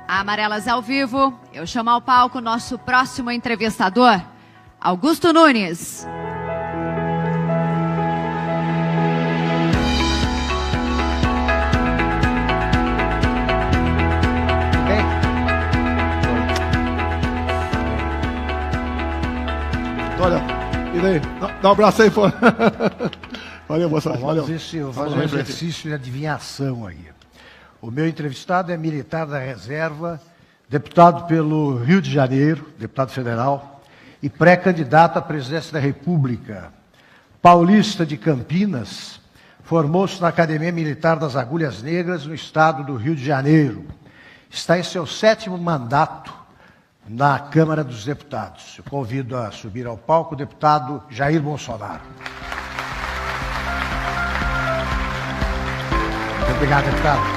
Amarelas ao vivo, eu chamo ao palco nosso próximo entrevistador, Augusto Nunes. Olha, e daí? Dá um abraço aí, pô. Valeu, moçada. Vamos fazer um exercício de adivinhação aí. O meu entrevistado é militar da reserva, deputado pelo Rio de Janeiro, deputado federal, e pré-candidato à presidência da República. Paulista de Campinas, formou-se na Academia Militar das Agulhas Negras, no estado do Rio de Janeiro. Está em seu 7º mandato na Câmara dos Deputados. Eu convido a subir ao palco o deputado Jair Bolsonaro. Muito obrigado, deputado.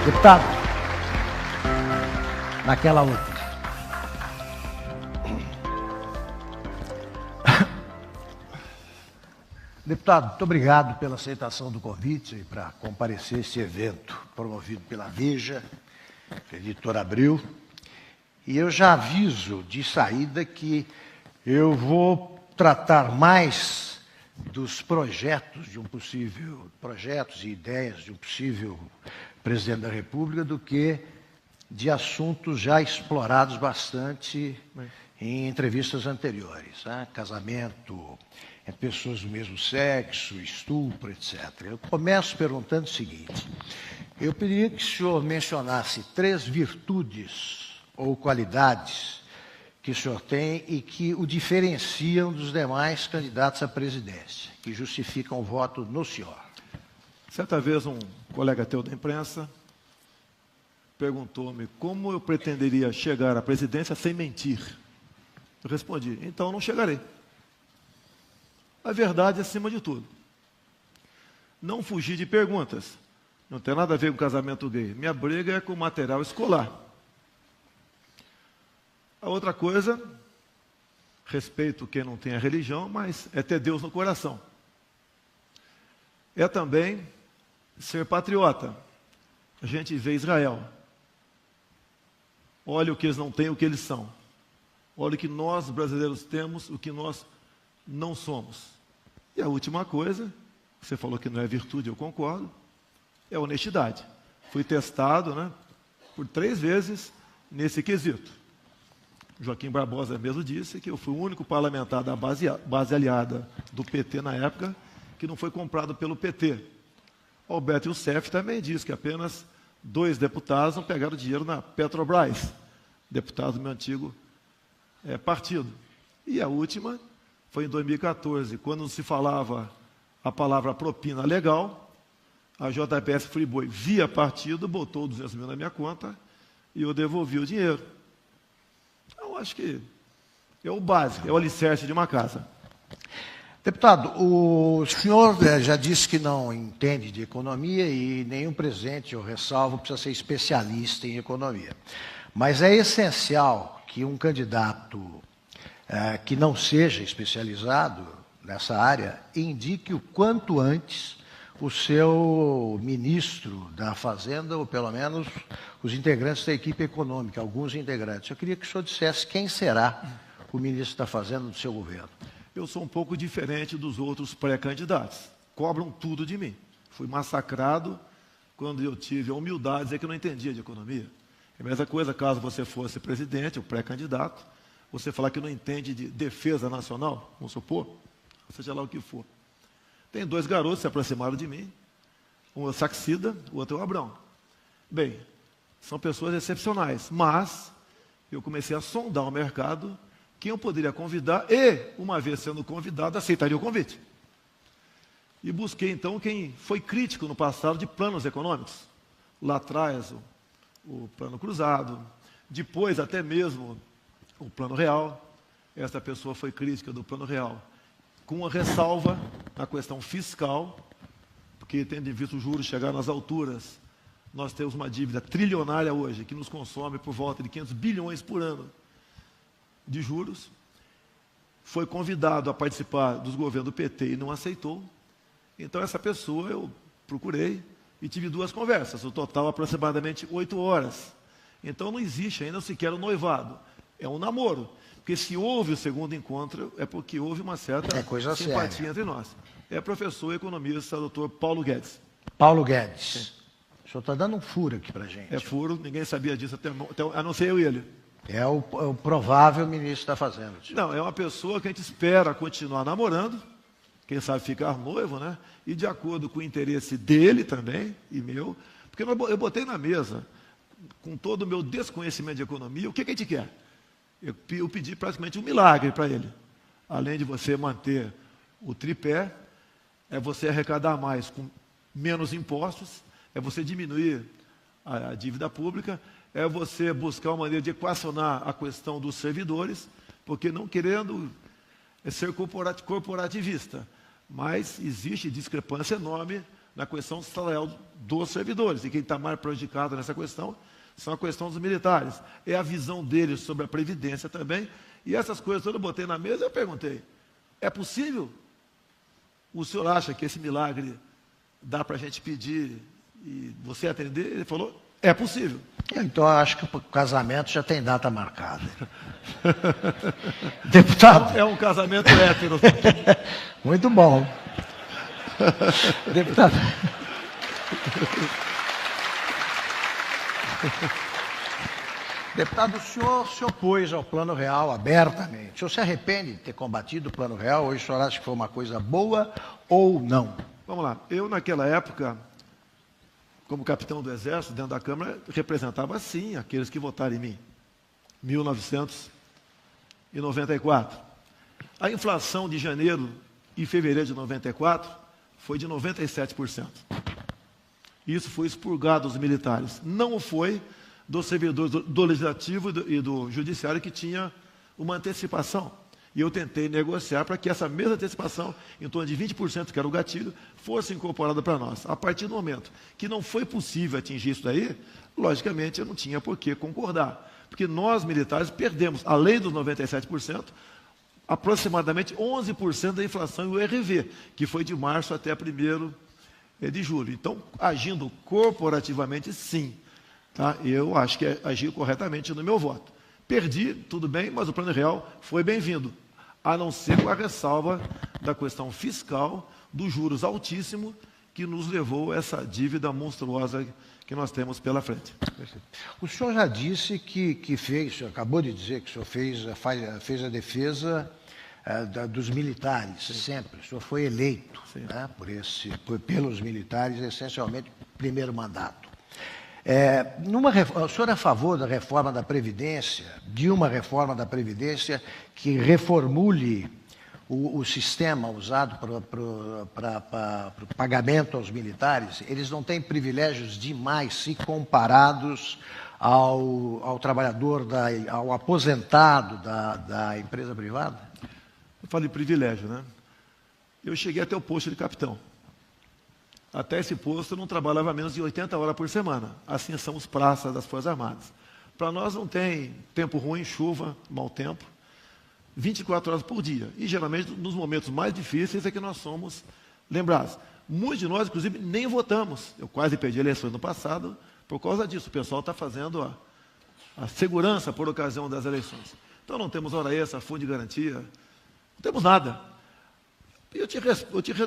Deputado, naquela outra. Deputado, muito obrigado pela aceitação do convite para comparecer a este evento promovido pela Veja, pela editora Abril. E eu já aviso de saída que eu vou tratar mais dos projetos e ideias de um possível presidente da República do que de assuntos já explorados bastante em entrevistas anteriores, né? Casamento entre pessoas do mesmo sexo, estupro, etc. Eu começo perguntando o seguinte: eu pediria que o senhor mencionasse 3 virtudes ou qualidades que o senhor tem e que o diferenciam dos demais candidatos à presidência, que justificam o voto no senhor. Certa vez um colega teu da imprensa perguntou-me como eu pretenderia chegar à presidência sem mentir. Eu respondi: então não chegarei. A verdade acima de tudo. Não fugir de perguntas. Não tem nada a ver com casamento gay. Minha briga é com material escolar. A outra coisa, respeito quem não tem a religião, mas é ter Deus no coração. É também ser patriota. A gente vê Israel. Olha o que eles não têm, o que eles são. Olha o que nós brasileiros temos, o que nós não somos. E a última coisa, você falou que não é virtude, eu concordo, é honestidade. Fui testado, né, por 3 vezes nesse quesito. Joaquim Barbosa mesmo disse que eu fui o único parlamentar da base aliada do PT na época que não foi comprado pelo PT. Alberto Youssef também disse que apenas 2 deputados não pegaram dinheiro na Petrobras, deputado do meu antigo partido. E a última foi em 2014, quando se falava a palavra propina legal, a JBS Friboi, via partido, botou 200 mil na minha conta e eu devolvi o dinheiro. Então, acho que é o básico, é o alicerce de uma casa. Deputado, o senhor já disse que não entende de economia e nenhum presidente, eu ressalvo, precisa ser especialista em economia. Mas é essencial que um candidato que não seja especializado nessa área indique o quanto antes o seu ministro da Fazenda, ou pelo menos os integrantes da equipe econômica, alguns integrantes. Eu queria que o senhor dissesse quem será o ministro da Fazenda do seu governo. Eu sou um pouco diferente dos outros pré-candidatos. Cobram tudo de mim. Fui massacrado quando eu tive a humildade de dizer que eu não entendia de economia. É a mesma coisa caso você fosse presidente, o pré-candidato, você falar que não entende de defesa nacional, vamos supor, seja lá o que for. Tem 2 garotos que se aproximaram de mim, um é o Saxida, o outro é o Abrão. Bem, são pessoas excepcionais, mas eu comecei a sondar o mercado, quem eu poderia convidar e, uma vez sendo convidado, aceitaria o convite. E busquei, então, quem foi crítico no passado de planos econômicos. Lá atrás, o plano cruzado, depois até mesmo o plano real. Essa pessoa foi crítica do plano real, com uma ressalva na questão fiscal, porque tendo em vista os juros chegar nas alturas, nós temos uma dívida trilionária hoje, que nos consome por volta de 500 bilhões por ano de juros. Foi convidado a participar dos governos do PT e não aceitou. Então essa pessoa eu procurei e tive 2 conversas, o total aproximadamente 8 horas. Então não existe ainda sequer o noivado. É um namoro. Porque se houve o segundo encontro, é porque houve uma certa simpatia entre nós. É professor economista, doutor Paulo Guedes. Paulo Guedes. O senhor está dando um furo aqui para a gente. É furo, ninguém sabia disso, até, a não ser eu e ele. É o provável ministro da Fazenda. Não, é uma pessoa que a gente espera continuar namorando, quem sabe ficar noivo, né? E de acordo com o interesse dele também, e meu, porque eu botei na mesa, com todo o meu desconhecimento de economia, o que a gente quer? Eu pedi praticamente um milagre para ele. Além de você manter o tripé, é você arrecadar mais com menos impostos, é você diminuir a dívida pública, é você buscar uma maneira de equacionar a questão dos servidores, porque não querendo ser corporativista, mas existe discrepância enorme na questão salarial dos servidores, e quem está mais prejudicado nessa questão são a questão dos militares. É a visão deles sobre a Previdência também, e essas coisas todas eu botei na mesa e eu perguntei, é possível? O senhor acha que esse milagre dá para a gente pedir e você atender? Ele falou, é possível. Então, eu acho que o casamento já tem data marcada. Deputado. É um casamento hétero. Muito bom. Deputado. Deputado, o senhor se opôs ao Plano Real abertamente. O senhor se arrepende de ter combatido o Plano Real? Hoje o senhor acha que foi uma coisa boa ou não? Vamos lá. Eu, naquela época, como capitão do Exército, dentro da Câmara, representava, sim, aqueles que votaram em mim. 1994. A inflação de janeiro e fevereiro de 94 foi de 97%. Isso foi expurgado dos militares. Não foi dos servidores do Legislativo e do Judiciário, que tinha uma antecipação. E eu tentei negociar para que essa mesma antecipação, em torno de 20%, que era o gatilho, fosse incorporada para nós. A partir do momento que não foi possível atingir isso daí, logicamente eu não tinha por que concordar. Porque nós, militares, perdemos, além dos 97%, aproximadamente 11% da inflação e o RV, que foi de março até 1º de julho. Então, agindo corporativamente, sim. Tá? Eu acho que agi corretamente no meu voto. Perdi, tudo bem, mas o Plano Real foi bem-vindo, a não ser com a ressalva da questão fiscal, dos juros altíssimos, que nos levou a essa dívida monstruosa que nós temos pela frente. O senhor já disse que fez, o senhor acabou de dizer que o senhor fez a defesa dos militares, sempre. O senhor foi eleito, né, pelos militares, essencialmente, primeiro mandato. O senhor é a favor da reforma da Previdência, de uma reforma da Previdência que reformule o sistema usado para o pagamento aos militares? Eles não têm privilégios demais se comparados ao trabalhador, ao aposentado da empresa privada? Eu falei privilégio, né? Eu cheguei até o posto de capitão. Até esse posto eu não trabalhava menos de 80 horas por semana. Assim são os praças das Forças Armadas. Para nós não tem tempo ruim, chuva, mau tempo. 24 horas por dia. E geralmente nos momentos mais difíceis é que nós somos lembrados. Muitos de nós, inclusive, nem votamos. Eu quase perdi eleições no passado por causa disso. O pessoal está fazendo a segurança por ocasião das eleições. Então não temos hora extra, fundo de garantia, não temos nada. Eu te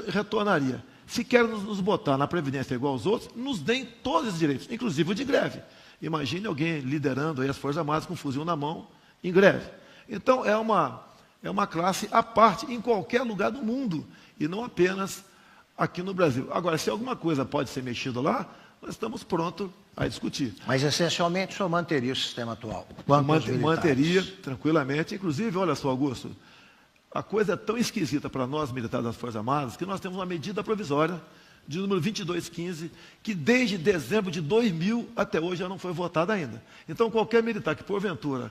retornaria. Se querem nos botar na Previdência igual aos outros, nos deem todos esses direitos, inclusive o de greve. Imagine alguém liderando aí as Forças Armadas com um fuzil na mão em greve. Então, é uma classe à parte em qualquer lugar do mundo, e não apenas aqui no Brasil. Agora, se alguma coisa pode ser mexida lá, nós estamos prontos a discutir. Mas, essencialmente, o senhor manteria o sistema atual? Manteria tranquilamente. Inclusive, olha só, Augusto, a coisa é tão esquisita para nós, militares das Forças Armadas, que nós temos uma medida provisória de número 2215, que desde dezembro de 2000 até hoje já não foi votada ainda. Então, qualquer militar que, porventura,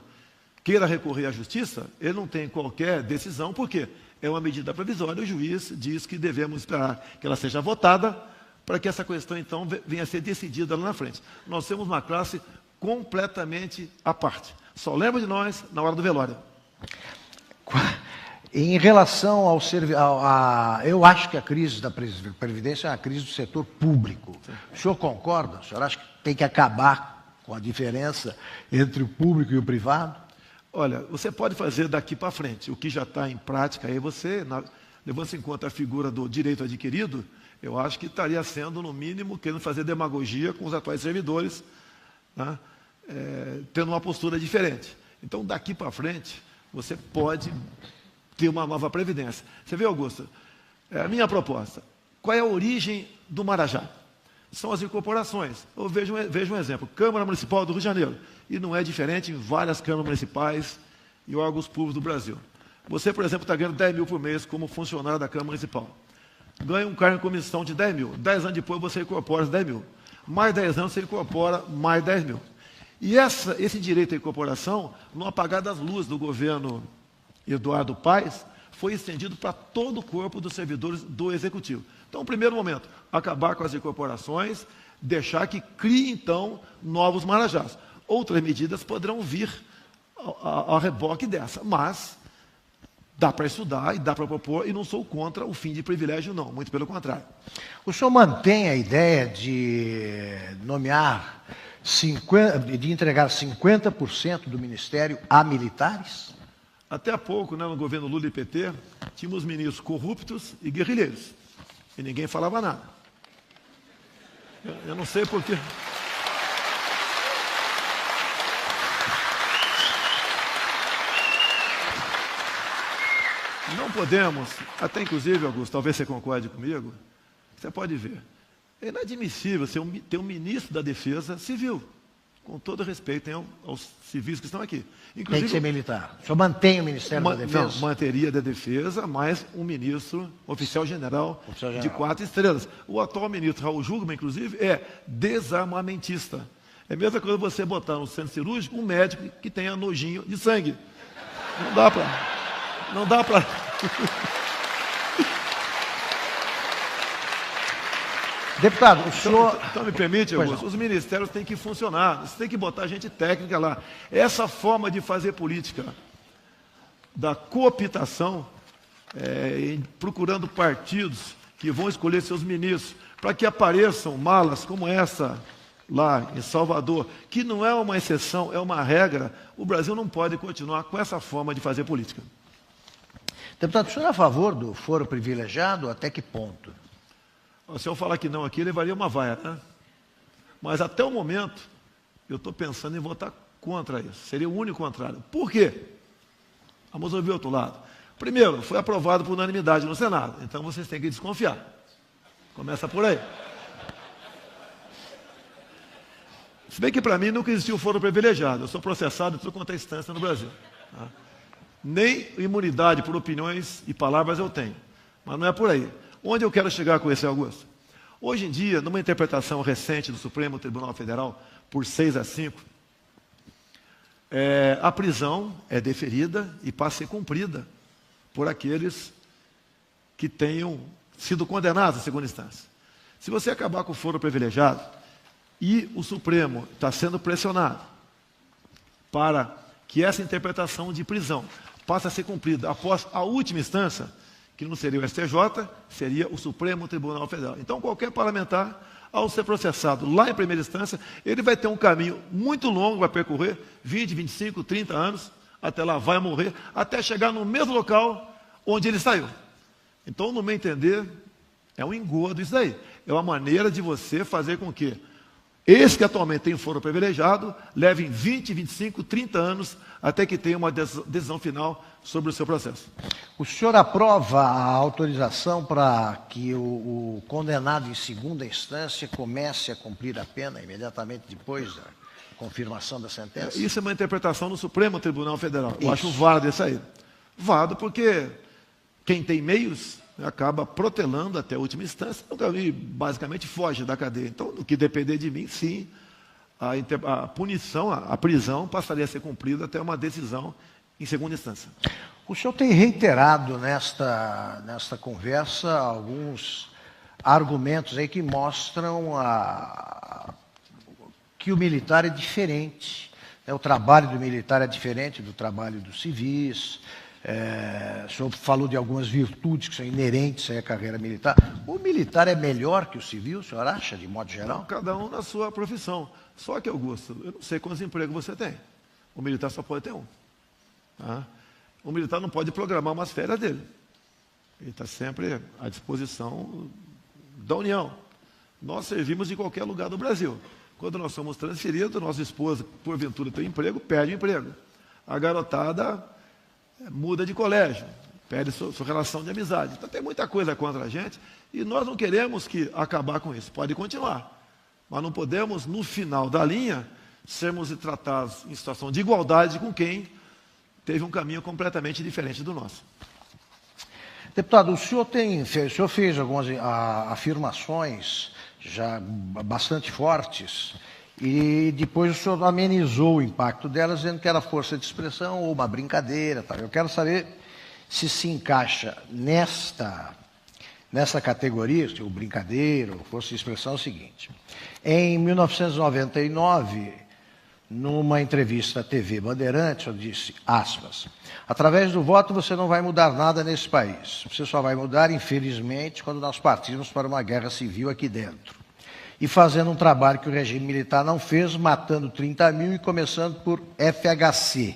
queira recorrer à justiça, ele não tem qualquer decisão, porque é uma medida provisória, o juiz diz que devemos esperar que ela seja votada, para que essa questão, então, venha a ser decidida lá na frente. Nós temos uma classe completamente à parte. Só lembra de nós na hora do velório. Em relação ao serviço, eu acho que a crise da Previdência é uma crise do setor público. Sim. O senhor concorda? O senhor acha que tem que acabar com a diferença entre o público e o privado? Olha, você pode fazer daqui para frente. O que já está em prática aí, você, levando-se em conta a figura do direito adquirido, eu acho que estaria sendo, no mínimo, querendo fazer demagogia com os atuais servidores, né? Tendo uma postura diferente. Então, daqui para frente, você pode ter uma nova previdência. Você vê, Augusto, a minha proposta, qual é a origem do Marajá? São as incorporações. Eu vejo um exemplo, Câmara Municipal do Rio de Janeiro, e não é diferente em várias câmaras municipais e órgãos públicos do Brasil. Você, por exemplo, está ganhando 10 mil por mês como funcionário da Câmara Municipal. Ganha um cargo em comissão de 10 mil. 10 anos depois você incorpora os 10 mil. Mais 10 anos você incorpora mais 10 mil. E esse direito à incorporação, no apagar das luzes do governo Eduardo Paes, foi estendido para todo o corpo dos servidores do Executivo. Então, no primeiro momento, acabar com as incorporações, deixar que crie, então, novos marajás. Outras medidas poderão vir ao reboque dessa, mas dá para estudar e dá para propor, e não sou contra o fim de privilégio, não, muito pelo contrário. O senhor mantém a ideia de nomear, de entregar 50% do Ministério a militares? Até há pouco, né, no governo Lula e PT, tínhamos ministros corruptos e guerrilheiros, e ninguém falava nada. Eu não sei por quê. Não podemos, até inclusive, Augusto, talvez você concorde comigo, você pode ver, é inadmissível ter um ministro da Defesa civil, com todo respeito aos civis que estão aqui. Inclusive, tem que ser militar. O senhor mantém o Ministério da Defesa? Não, manteria da Defesa, mas um ministro oficial-general de 4 estrelas. O atual ministro, Raul Jungmann, inclusive, é desarmamentista. É a mesma coisa você botar no centro cirúrgico um médico que tenha nojinho de sangue. Não dá para... Deputado, o senhor... Então me permite, Augusto, os ministérios têm que funcionar, você tem que botar gente técnica lá. Essa forma de fazer política da cooptação, procurando partidos que vão escolher seus ministros, para que apareçam malas como essa lá em Salvador, que não é uma exceção, é uma regra, o Brasil não pode continuar com essa forma de fazer política. Deputado, o senhor é a favor do foro privilegiado? Até que ponto? Se eu falar que não aqui, levaria uma vaia, né? Mas até o momento, eu estou pensando em votar contra isso. Seria o único contrário. Por quê? Vamos ouvir o outro lado. Primeiro, foi aprovado por unanimidade no Senado. Então, vocês têm que desconfiar. Começa por aí. Se bem que, para mim, nunca existiu foro privilegiado. Eu sou processado em tudo quanto é instância no Brasil. Tá? Nem imunidade por opiniões e palavras eu tenho. Mas não é por aí. Onde eu quero chegar com esse, Augusto? Hoje em dia, numa interpretação recente do Supremo Tribunal Federal, por 6-5, a prisão é deferida e passa a ser cumprida por aqueles que tenham sido condenados em segunda instância. Se você acabar com o foro privilegiado e o Supremo está sendo pressionado para que essa interpretação de prisão passe a ser cumprida após a última instância, que não seria o STJ, seria o Supremo Tribunal Federal. Então, qualquer parlamentar, ao ser processado lá em primeira instância, ele vai ter um caminho muito longo para percorrer, 20, 25, 30 anos, até lá vai morrer, até chegar no mesmo local onde ele saiu. Então, no meu entender, é um engodo isso daí. É uma maneira de você fazer com que esse que atualmente tem foro privilegiado leve 20, 25, 30 anos até que tenha uma decisão final sobre o seu processo. O senhor aprova a autorização para que o condenado em segunda instância comece a cumprir a pena imediatamente depois da confirmação da sentença? Isso é uma interpretação do Supremo Tribunal Federal. Eu acho válido isso aí. Válido porque quem tem meios acaba protelando até a última instância, e basicamente foge da cadeia. Então, no que depender de mim, sim, a punição, a prisão passaria a ser cumprida até uma decisão em segunda instância. O senhor tem reiterado nesta conversa alguns argumentos aí que mostram que o militar é diferente. O trabalho do militar é diferente do trabalho dos civis. O senhor falou de algumas virtudes que são inerentes à carreira militar. O militar é melhor que o civil, o senhor acha, de modo geral? Não, cada um na sua profissão. Só que, Augusto, eu não sei quantos empregos você tem. O militar só pode ter um. Tá? O militar não pode programar umas férias dele. Ele está sempre à disposição da União. Nós servimos em qualquer lugar do Brasil. Quando nós somos transferidos, nossa esposa, porventura, tem emprego, perde o emprego. A garotada muda de colégio, perde sua relação de amizade. Então tem muita coisa contra a gente e nós não queremos acabar com isso. Pode continuar. Mas não podemos, no final da linha, sermos tratados em situação de igualdade com quem teve um caminho completamente diferente do nosso. Deputado, o senhor fez algumas afirmações já bastante fortes e depois o senhor amenizou o impacto delas, dizendo que era força de expressão ou uma brincadeira. Tá? Eu quero saber se encaixa nessa categoria, se o brincadeira ou força de expressão, é o seguinte. Em 1999, numa entrevista à TV Bandeirantes, eu disse, aspas, através do voto você não vai mudar nada nesse país. Você só vai mudar, infelizmente, quando nós partirmos para uma guerra civil aqui dentro. E fazendo um trabalho que o regime militar não fez, matando 30 mil e começando por FHC.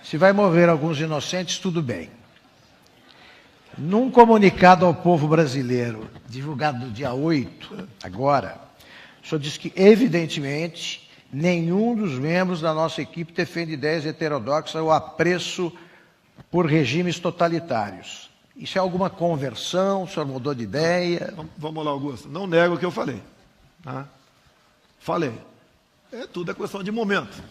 Se vai morrer alguns inocentes, tudo bem. Num comunicado ao povo brasileiro, divulgado no dia 8, agora, o senhor disse que, evidentemente, nenhum dos membros da nossa equipe defende ideias heterodoxas ou apreço por regimes totalitários. Isso é alguma conversão? O senhor mudou de ideia? Vamos lá, Augusto. Não nego o que eu falei. Tá? Falei. Tudo é questão de momento.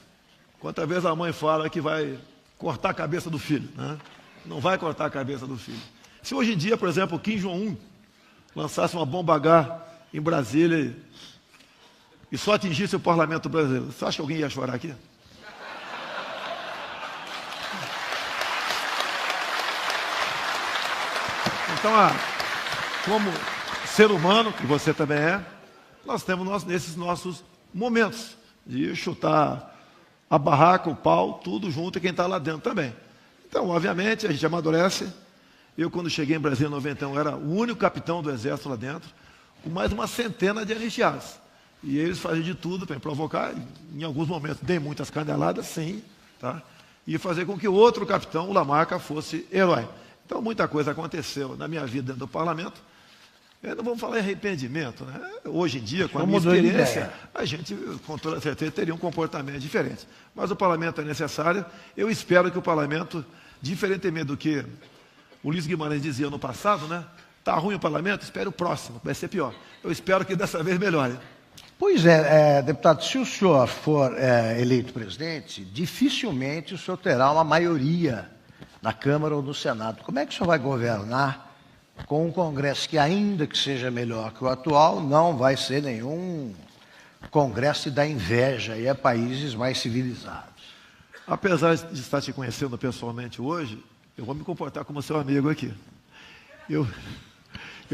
Quantas vezes a mãe fala que vai cortar a cabeça do filho? Né? Não vai cortar a cabeça do filho. Se hoje em dia, por exemplo, o Kim Jong-un lançasse uma bomba H em Brasília e só atingisse o parlamento brasileiro, você acha que alguém ia chorar aqui? Então, como ser humano, que você também é, nós temos nesses nossos momentos de chutar a barraca, o pau, tudo junto e quem está lá dentro também. Então, obviamente, a gente amadurece. Eu, quando cheguei em Brasília em 91, era o único capitão do Exército lá dentro, com mais uma centena de anistiados. E eles faziam de tudo para me provocar. Em alguns momentos, dei muitas caneladas, sim, tá? E fazer com que o outro capitão, o Lamarca, fosse herói. Então, muita coisa aconteceu na minha vida dentro do parlamento. Não vamos falar em arrependimento, né? Hoje em dia, com a minha experiência, a gente, com toda certeza, teria um comportamento diferente. Mas o parlamento é necessário. Eu espero que o parlamento, diferentemente do que o Luiz Guimarães dizia no passado, né? Está ruim o parlamento? Espere o próximo, vai ser pior. Eu espero que dessa vez melhore. Pois é, deputado, se o senhor for eleito presidente, dificilmente o senhor terá uma maioria na Câmara ou no Senado. Como é que o senhor vai governar com um Congresso que, ainda que seja melhor que o atual, não vai ser nenhum Congresso da inveja e a países mais civilizados? Apesar de estar te conhecendo pessoalmente hoje, eu vou me comportar como seu amigo aqui. Eu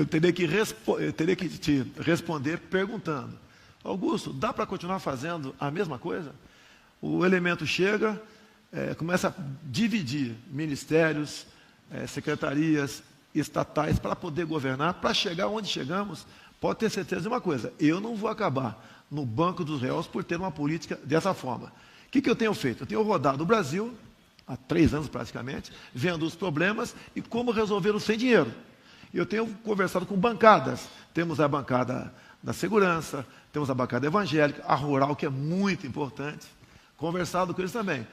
teria que te responder perguntando, Augusto, dá para continuar fazendo a mesma coisa? O elemento chega, começa a dividir ministérios, secretarias estatais para poder governar, para chegar onde chegamos, pode ter certeza de uma coisa, eu não vou acabar no banco dos réus por ter uma política dessa forma. O que eu tenho feito? Eu tenho rodado o Brasil, há 3 anos praticamente, vendo os problemas e como resolvê-los sem dinheiro. Eu tenho conversado com bancadas, temos a bancada da segurança, temos a bancada evangélica, a rural, que é muito importante, conversado com eles também.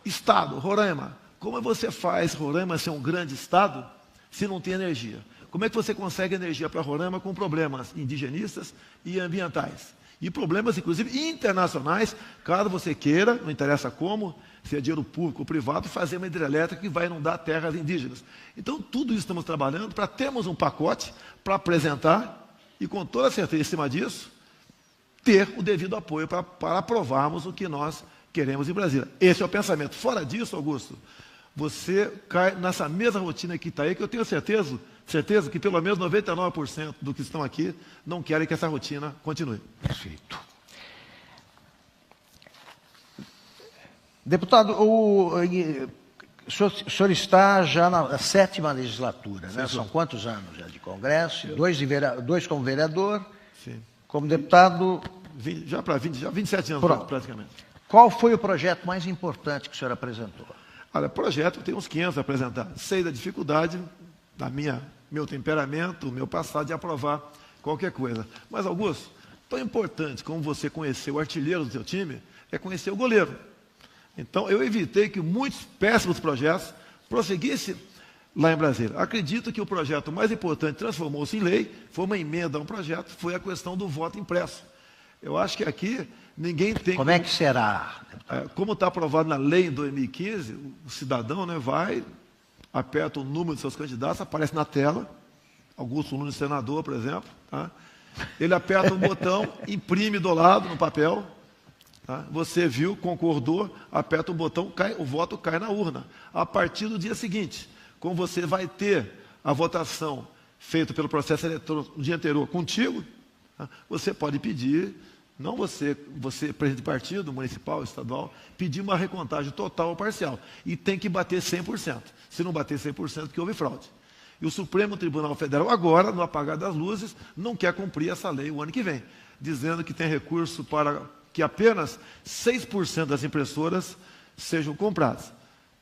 Estado, Roraima, como você faz Roraima ser um grande estado se não tem energia? Como é que você consegue energia para Roraima com problemas indigenistas e ambientais? E problemas, inclusive, internacionais, caso você queira, não interessa como, se é dinheiro público ou privado, fazer uma hidrelétrica que vai inundar terras indígenas. Então, tudo isso estamos trabalhando para termos um pacote para apresentar e, com toda certeza, em cima disso, ter o devido apoio para aprovarmos o que nós queremos em Brasília. Esse é o pensamento. Fora disso, Augusto, você cai nessa mesma rotina que está aí, que eu tenho certeza que pelo menos 99% do que estão aqui não querem que essa rotina continue. Perfeito. Deputado, o O senhor está já na 7ª legislatura, né? Sim, são quantos anos já de Congresso? Dois como vereador, Sim. como deputado. Já 27 anos, Pronto. praticamente. Qual foi o projeto mais importante que o senhor apresentou? Olha, projeto tem uns 500 a apresentar. Sei da dificuldade, meu temperamento, o meu passado de aprovar qualquer coisa. Mas, Augusto, tão importante como você conhecer o artilheiro do seu time, é conhecer o goleiro. Então, eu evitei que muitos péssimos projetos prosseguissem lá em Brasília. Acredito que o projeto mais importante transformou-se em lei, foi uma emenda a um projeto, foi a questão do voto impresso. Eu acho que aqui ninguém tem... Como é que será? Como está aprovado na lei em 2015, o cidadão, né, vai, aperta o número de seus candidatos, aparece na tela, Augusto Nunes, senador, por exemplo, tá? Ele aperta um botão, imprime do lado no papel, tá? Você viu, concordou, aperta o botão, o voto cai na urna. A partir do dia seguinte, como você vai ter a votação feita pelo processo eletrônico no dia anterior contigo, tá? Você pode pedir, não você, presidente de partido, municipal, estadual, pedir uma recontagem total ou parcial. E tem que bater 100%. Se não bater 100%, que houve fraude. E o Supremo Tribunal Federal, agora, no apagar das luzes, não quer cumprir essa lei o ano que vem, dizendo que tem recurso para que apenas 6% das impressoras sejam compradas.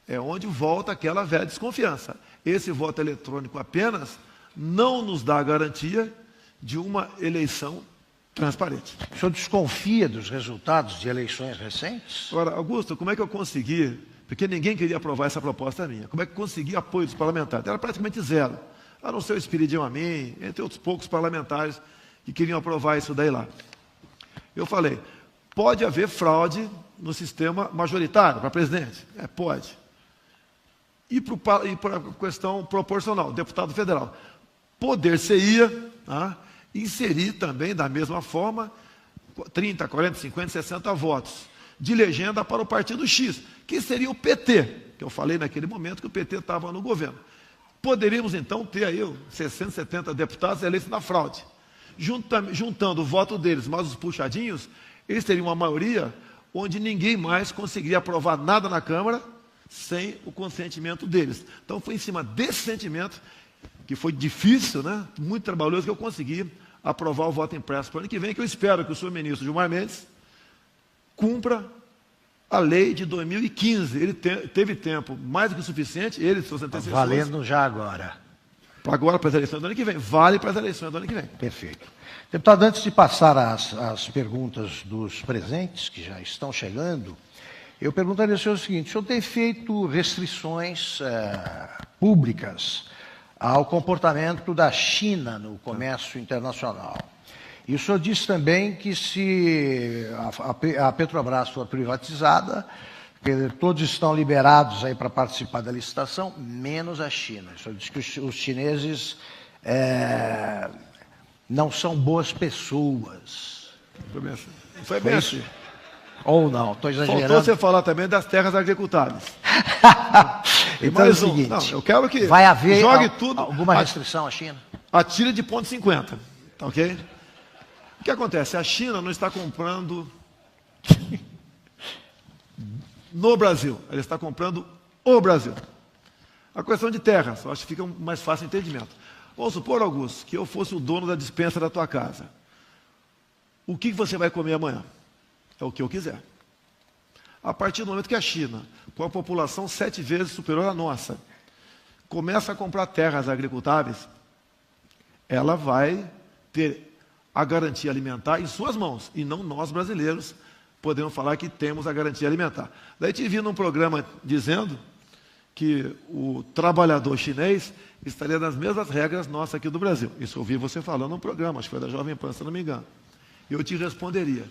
É onde volta aquela velha desconfiança. Esse voto eletrônico apenas não nos dá a garantia de uma eleição transparente. O senhor desconfia dos resultados de eleições recentes? Agora, Augusto, como é que eu consegui, porque ninguém queria aprovar essa proposta minha, como é que eu consegui apoio dos parlamentares? Era praticamente zero, a não ser o Espiridião Amin, entre outros poucos parlamentares que queriam aprovar isso daí lá. Eu falei, pode haver fraude no sistema majoritário para presidente? Pode. E para a questão proporcional, deputado federal. Poder-se-ia inserir também, da mesma forma, 30, 40, 50, 60 votos de legenda para o partido X, que seria o PT, que eu falei naquele momento que o PT estava no governo. Poderíamos, então, ter aí 60, 70 deputados eleitos na fraude. Juntando o voto deles mais os puxadinhos, eles teriam uma maioria onde ninguém mais conseguiria aprovar nada na Câmara sem o consentimento deles. Então, foi em cima desse sentimento, que foi difícil, né? Muito trabalhoso, que eu consegui aprovar o voto impresso para o ano que vem, que eu espero que o senhor ministro Gilmar Mendes cumpra a lei de 2015. Ele teve tempo mais do que o suficiente, ele e seus antecessores. Valendo já agora. Agora para as eleições do ano que vem. Vale para as eleições do ano que vem. Perfeito. Deputado, antes de passar às perguntas dos presentes, que já estão chegando, eu perguntaria ao senhor o seguinte: o senhor tem feito restrições públicas ao comportamento da China no comércio internacional. E o senhor disse também que se a Petrobras for privatizada, que todos estão liberados aí para participar da licitação, menos a China. O senhor disse que os chineses não são boas pessoas. Foi bem assim. Ou não, estou exagerando. Faltou você falar também das terras agricultáveis. Então é o seguinte, não, eu quero que vai haver jogue tudo, alguma restrição à China? Atire de ponto 50, tá ok? O que acontece? A China não está comprando no Brasil, ela está comprando o Brasil. A questão de terras, eu acho que fica um mais fácil entendimento. Vamos supor, Augusto, que eu fosse o dono da despensa da tua casa. O que você vai comer amanhã? É o que eu quiser. A partir do momento que a China, com a população 7 vezes superior à nossa, começa a comprar terras agricultáveis, ela vai ter a garantia alimentar em suas mãos, e não nós brasileiros podemos falar que temos a garantia alimentar. Daí te vi num programa dizendo que o trabalhador chinês estaria nas mesmas regras nossas aqui do Brasil. Isso eu ouvi você falando num programa, acho que foi da Jovem Pan, se não me engano. Eu te responderia,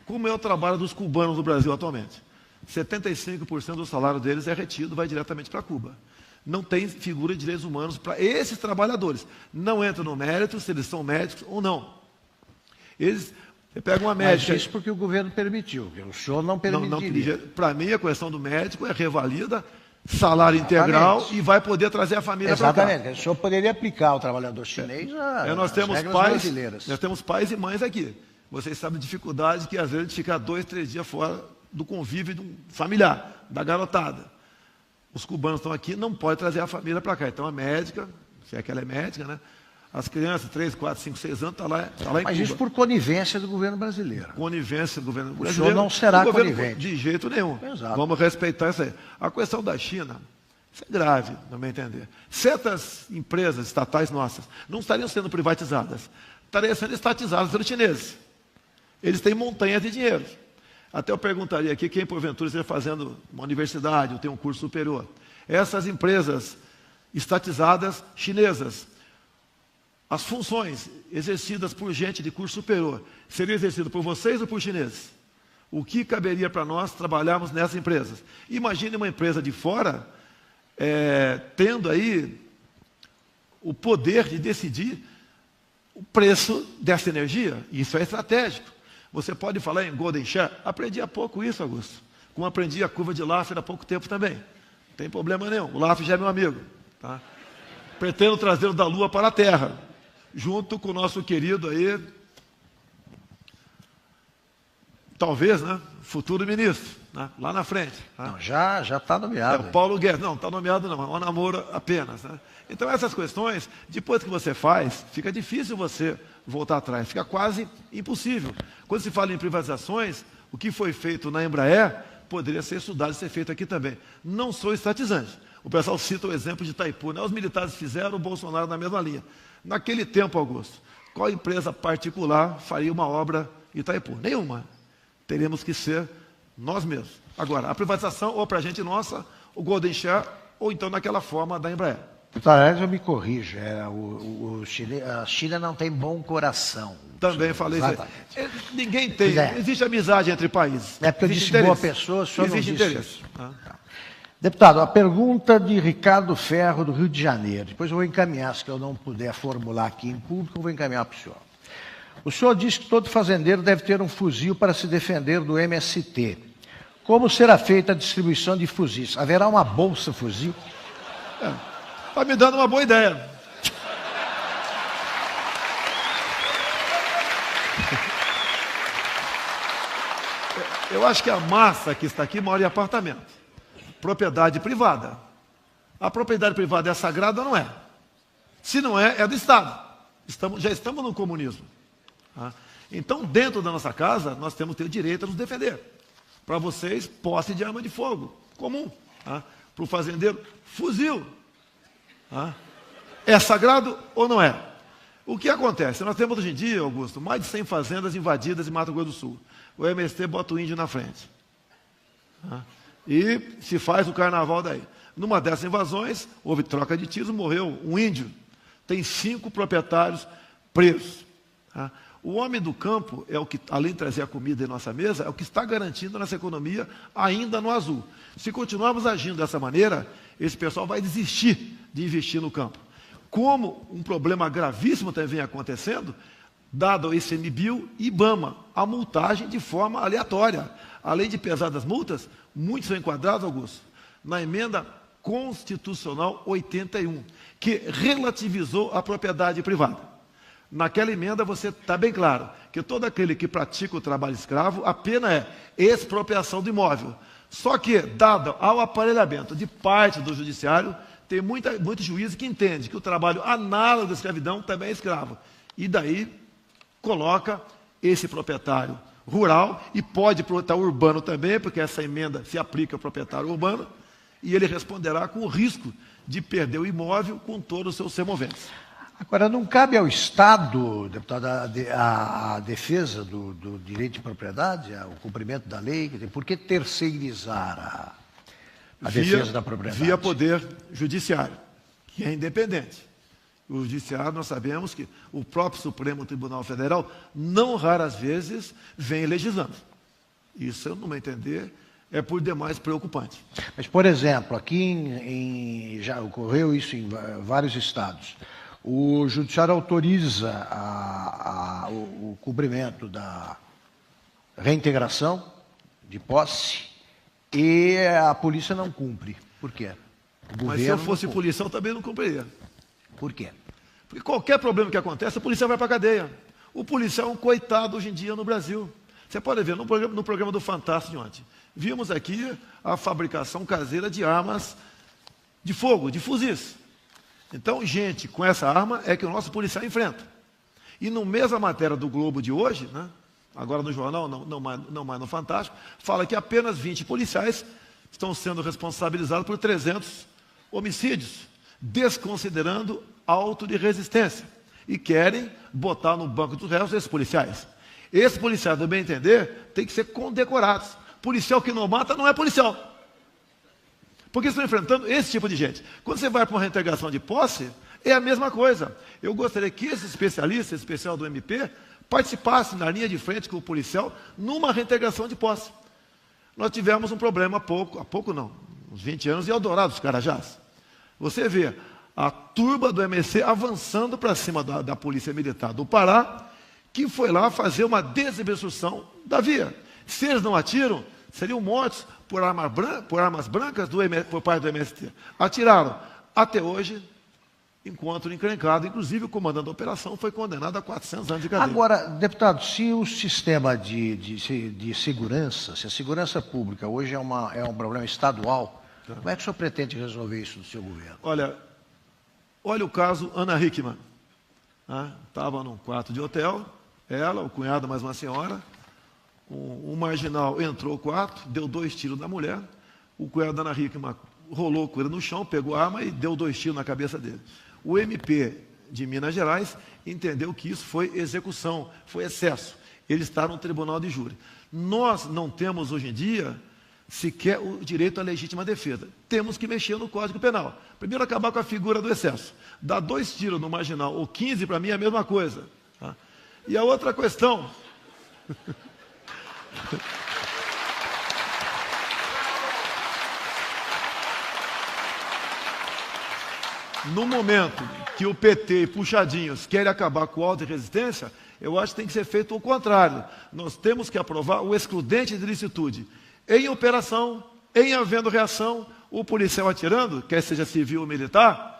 como é o trabalho dos cubanos no Brasil atualmente? 75% do salário deles é retido, vai diretamente para Cuba. Não tem figura de direitos humanos para esses trabalhadores. Não entra no mérito se eles são médicos ou não. Você pega uma médica... Mas isso porque o governo permitiu, o senhor não permitiria. Para mim, a questão do médico é revalida, salário integral e vai poder trazer a família para cá. Exatamente. O senhor poderia aplicar ao trabalhador chinês nós temos regras pais, brasileiras. Nós temos pais e mães aqui. Vocês sabem a dificuldade que, às vezes, de ficar 2, 3 dias fora do convívio familiar, da garotada. os cubanos estão aqui, não pode trazer a família para cá. Então a médica, se é que ela é médica, né? As crianças, 3, 4, 5, 6 anos, está lá em Cuba. Mas isso por conivência do governo brasileiro. Conivência do governo O brasileiro. senhor não será conivente. conivente. De jeito nenhum. Exato. Vamos respeitar isso aí. A questão da China, isso é grave, no meu entender. Certas empresas estatais nossas não estariam sendo privatizadas, estariam sendo estatizadas pelos chineses. Eles têm montanhas de dinheiro. Até eu perguntaria aqui quem, porventura, esteja fazendo uma universidade ou tem um curso superior. Essas empresas estatizadas chinesas, as funções exercidas por gente de curso superior seriam exercidas por vocês ou por chineses? O que caberia para nós trabalharmos nessas empresas? Imagine uma empresa de fora tendo aí o poder de decidir o preço dessa energia. Isso é estratégico. Você pode falar em Golden Share? Aprendi há pouco isso, Augusto. Como aprendi a curva de Laffer há pouco tempo também. Não tem problema nenhum. O Laffer já é meu amigo. Tá? Pretendo trazê-lo da Lua para a Terra, junto com o nosso querido aí, talvez, né, futuro ministro, né, lá na frente. Tá? Não, já está nomeado. O Paulo Guedes. Não, está nomeado não, é um namoro apenas. Né? Então essas questões, depois que você faz, fica difícil você voltar atrás, fica quase impossível. Quando se fala em privatizações, o que foi feito na Embraer poderia ser estudado e ser feito aqui também. Não sou estatizante. O pessoal cita o exemplo de Itaipu, né? Os militares fizeram, o Bolsonaro na mesma linha. Naquele tempo, Augusto, qual empresa particular faria uma obra em Itaipu? Nenhuma. Teríamos que ser nós mesmos. Agora, a privatização, ou para a gente nossa, o Golden Share, ou então naquela forma da Embraer. Aliás, eu me corrijo, a China não tem bom coração. Também falei isso aí. Ninguém tem, existe amizade entre países. É porque eu disse boa pessoa, só não disse interesse. Deputado, a pergunta de Ricardo Ferro, do Rio de Janeiro. Depois eu vou encaminhar, se eu não puder formular aqui em público, eu vou encaminhar para o senhor. O senhor diz que todo fazendeiro deve ter um fuzil para se defender do MST. Como será feita a distribuição de fuzis? Haverá uma bolsa fuzil? Está me dando uma boa ideia. Eu acho que a massa que está aqui mora em apartamento. Propriedade privada. A propriedade privada é sagrada ou não é? Se não é, é do Estado. Já estamos no comunismo. Tá? Então, dentro da nossa casa, nós temos que ter o direito a nos defender. Para vocês, posse de arma de fogo, comum. Tá? Para o fazendeiro, fuzil. Tá? É sagrado ou não é? O que acontece? Nós temos hoje em dia, Augusto, mais de 100 fazendas invadidas em Mato Grosso do Sul. O MST bota o índio na frente. Tá? E se faz o carnaval daí. Numa dessas invasões, houve troca de tiros, morreu um índio. Tem 5 proprietários presos. Tá? O homem do campo é o que, além de trazer a comida em nossa mesa, é o que está garantindo a nossa economia ainda no azul. Se continuarmos agindo dessa maneira, esse pessoal vai desistir de investir no campo. Como um problema gravíssimo também vem acontecendo, dado ao ICMBio e IBAMA, a multagem de forma aleatória. Além de pesadas multas, muitos são enquadrados, Augusto, na emenda constitucional 81, que relativizou a propriedade privada. Naquela emenda você está bem claro que todo aquele que pratica o trabalho escravo, a pena é expropriação do imóvel. Só que, dado ao aparelhamento de parte do judiciário, tem muito juiz que entende que o trabalho análogo à escravidão também é escravo. E daí coloca esse proprietário rural e pode proprietário urbano também, porque essa emenda se aplica ao proprietário urbano, e ele responderá com o risco de perder o imóvel com todos os seus semoventes. Agora, não cabe ao Estado, deputado, a defesa do direito de propriedade, o cumprimento da lei? Por que terceirizar a defesa da propriedade? Via poder judiciário, que é independente. O judiciário, nós sabemos que o próprio Supremo Tribunal Federal, não raras vezes, vem legislando. Isso, no meu entender, é por demais preocupante. Mas, por exemplo, aqui já ocorreu isso em vários estados. O judiciário autoriza o cumprimento da reintegração de posse e a polícia não cumpre. Por quê? Mas se eu fosse policial, eu também não cumpriria. Por quê? Porque qualquer problema que acontece, a polícia vai para a cadeia. O policial é um coitado hoje em dia no Brasil. Você pode ver no programa do Fantástico de ontem. Vimos aqui a fabricação caseira de armas de fogo, de fuzis. Então, gente com essa arma é que o nosso policial enfrenta. E no mesma matéria do Globo de hoje, né, agora no jornal, não mais no Fantástico, fala que apenas 20 policiais estão sendo responsabilizados por 300 homicídios, desconsiderando auto de resistência. E querem botar no banco dos réus esses policiais. Esses policiais, do bem entender, têm que ser condecorados. Policial que não mata não é policial. Porque estão enfrentando esse tipo de gente. Quando você vai para uma reintegração de posse, é a mesma coisa. Eu gostaria que esse especialista, esse especial do MP, participasse na linha de frente com o policial numa reintegração de posse. Nós tivemos um problema há pouco não, uns 20 anos, em Eldorado dos Carajás. Você vê a turba do MST avançando para cima da Polícia Militar do Pará, que foi lá fazer uma desobstrução da via. Se eles não atiram, seriam mortos por armas brancas por parte do MST. Atiraram. Até hoje, encontro encrencado. Inclusive, o comandante da operação foi condenado a 400 anos de cadeia. Agora, deputado, se o sistema de segurança, se a segurança pública hoje é um problema estadual, como é que o senhor pretende resolver isso no seu governo? Olha o caso Ana Hickman. Estava num quarto de hotel, ela, o cunhado, mais uma senhora. Um marginal entrou no quarto, deu 2 tiros na mulher. O cunhado da Ana Hickman rolou com ele no chão, pegou a arma e deu 2 tiros na cabeça dele. O MP de Minas Gerais entendeu que isso foi execução, foi excesso. Ele está no tribunal de júri. Nós não temos hoje em dia sequer o direito à legítima defesa. Temos que mexer no Código Penal. Primeiro, acabar com a figura do excesso. Dar 2 tiros no marginal ou 15, para mim, é a mesma coisa. E a outra questão... No momento que o PT e puxadinhos querem acabar com o auto de resistência, eu acho que tem que ser feito o contrário. Nós temos que aprovar o excludente de licitude. Em operação, em havendo reação, o policial atirando, quer seja civil ou militar,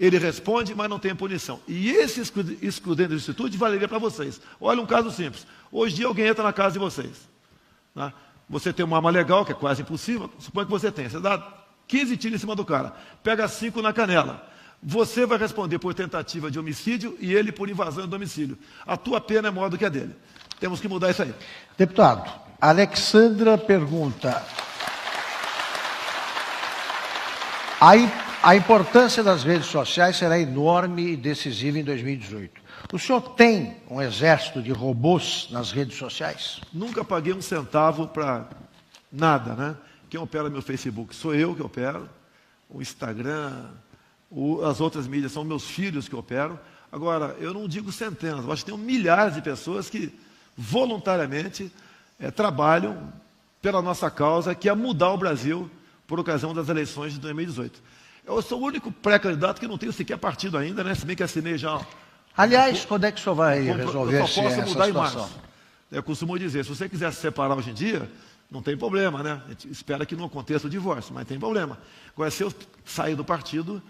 ele responde, mas não tem punição. E esse excludente de licitude valeria para vocês. Olha um caso simples. Hoje em dia alguém entra na casa de vocês. Você tem uma arma legal, que é quase impossível, suponha que você tem. Você dá 15 tiros em cima do cara, pega 5 na canela. Você vai responder por tentativa de homicídio e ele por invasão de domicílio. A tua pena é maior do que a dele. Temos que mudar isso aí. Deputado, Alexandra pergunta... A importância das redes sociais será enorme e decisiva em 2018. O senhor tem um exército de robôs nas redes sociais? Nunca paguei um centavo para nada, né? Quem opera meu Facebook sou eu que opero, o Instagram, as outras mídias são meus filhos que operam. Agora, eu não digo centenas, eu acho que tem milhares de pessoas que voluntariamente trabalham pela nossa causa, que é mudar o Brasil por ocasião das eleições de 2018. Eu sou o único pré-candidato que não tenho sequer partido ainda, né? Se bem que assinei já... Aliás, quando é que o senhor vai resolver essa situação? Eu só posso mudar em março. Eu costumo dizer, se você quiser se separar hoje em dia, não tem problema, né? A gente espera que não aconteça o divórcio, mas tem problema. Agora, se eu sair do partido,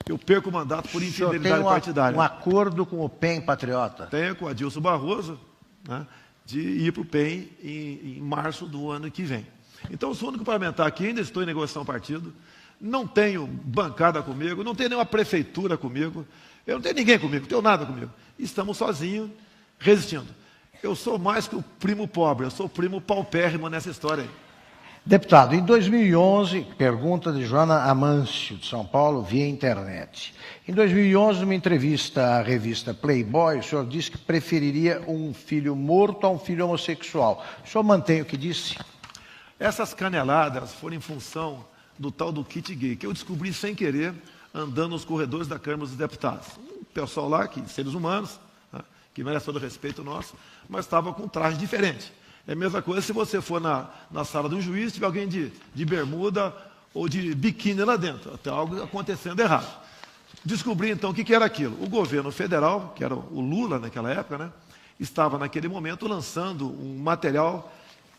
eu perco o mandato por infidelidade partidária. Um acordo com o PEN Patriota? Tenho com o Adilson Barroso, né, de ir para o PEN em março do ano que vem. Então, eu sou o único parlamentar aqui, ainda estou em negociação partido, não tenho bancada comigo, não tenho nenhuma prefeitura comigo, eu não tenho ninguém comigo, não tenho nada comigo. Estamos sozinhos, resistindo. Eu sou mais que o primo pobre, eu sou o primo paupérrimo nessa história aí. Deputado, em 2011, pergunta de Joana Amâncio, de São Paulo, via internet. Em 2011, numa entrevista à revista Playboy, o senhor disse que preferiria um filho morto a um filho homossexual. O senhor mantém o que disse? Essas caneladas foram em função do tal do kit gay, que eu descobri sem querer, andando nos corredores da Câmara dos Deputados. Um pessoal lá, seres humanos, né, que merece todo o respeito nosso, mas estava com um traje diferente. É a mesma coisa se você for na sala do juiz, tiver alguém de bermuda ou de biquíni lá dentro. Tem algo acontecendo errado. Descobri, então, o que era aquilo. O governo federal, que era o Lula naquela época, né, estava, naquele momento, lançando um material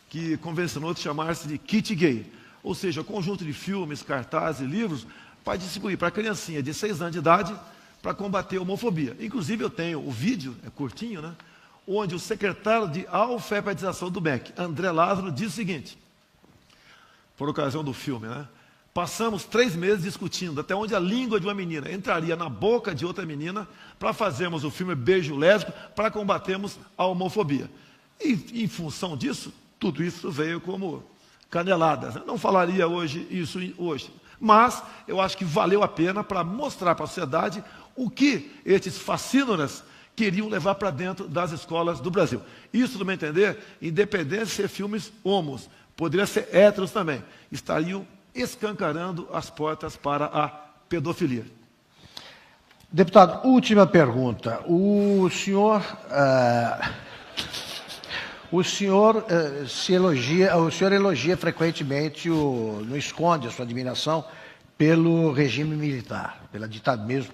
que convencionou de chamar-se de kit gay. Ou seja, um conjunto de filmes, cartazes e livros para distribuir para a criancinha de 6 anos de idade para combater a homofobia. Inclusive, eu tenho o vídeo, é curtinho, né? Onde o secretário de alfabetização do MEC, André Lázaro, diz o seguinte, por ocasião do filme, né? Passamos 3 meses discutindo até onde a língua de uma menina entraria na boca de outra menina para fazermos o filme Beijo Lésbico, para combatermos a homofobia. E, em função disso, tudo isso veio como caneladas. Eu não falaria isso hoje, mas eu acho que valeu a pena para mostrar para a sociedade o que esses fascínoras queriam levar para dentro das escolas do Brasil. Isso, no meu entender, independente de ser filmes homos, poderia ser héteros também, estariam escancarando as portas para a pedofilia. Deputado, última pergunta. O senhor elogia frequentemente, não esconde a sua admiração pelo regime militar, pela ditadura, mesmo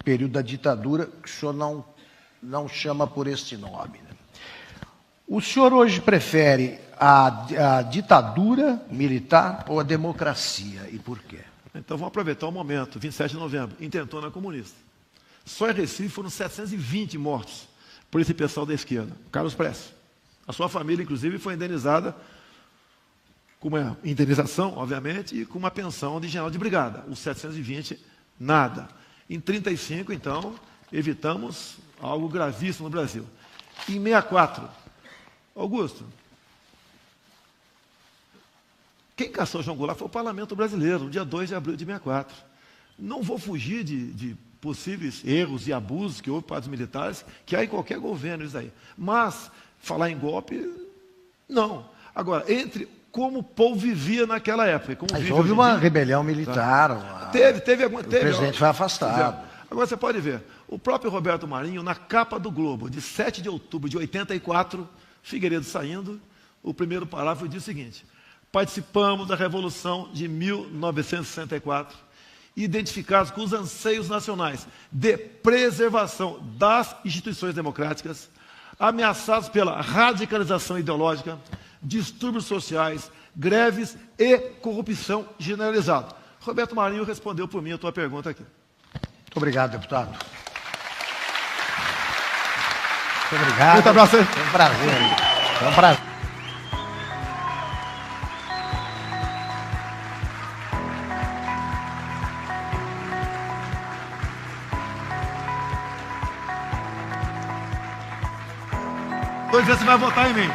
período da ditadura, que o senhor não chama por este nome, né? O senhor hoje prefere a ditadura militar ou a democracia, e por quê? Então vamos aproveitar o momento, 27 de novembro, intentona comunista. Só em Recife foram 720 mortos por esse pessoal da esquerda. Carlos Prestes. A sua família, inclusive, foi indenizada com uma indenização, obviamente, e com uma pensão de general de brigada. Os 720, nada. Em 35, então, evitamos algo gravíssimo no Brasil. Em 64, Augusto, quem caçou João Goulart foi o Parlamento Brasileiro, no dia 2 de abril de 64. Não vou fugir de possíveis erros e abusos que houve para os militares, que há em qualquer governo isso aí. Mas, falar em golpe, não. Agora, como o povo vivia naquela época. Como mas houve uma rebelião militar. Tá? Teve alguma. O presidente foi afastado. Agora você pode ver, o próprio Roberto Marinho, na capa do Globo, de 7 de outubro de 84, Figueiredo saindo, o primeiro parágrafo diz o seguinte: participamos da Revolução de 1964, identificados com os anseios nacionais de preservação das instituições democráticas, ameaçados pela radicalização ideológica, distúrbios sociais, greves e corrupção generalizada. Roberto Marinho respondeu por mim a tua pergunta aqui. Muito obrigado, deputado. Muito obrigado. Muito abraço. Foi um prazer. Foi um prazer. Estou dizendo que você vai votar em mim.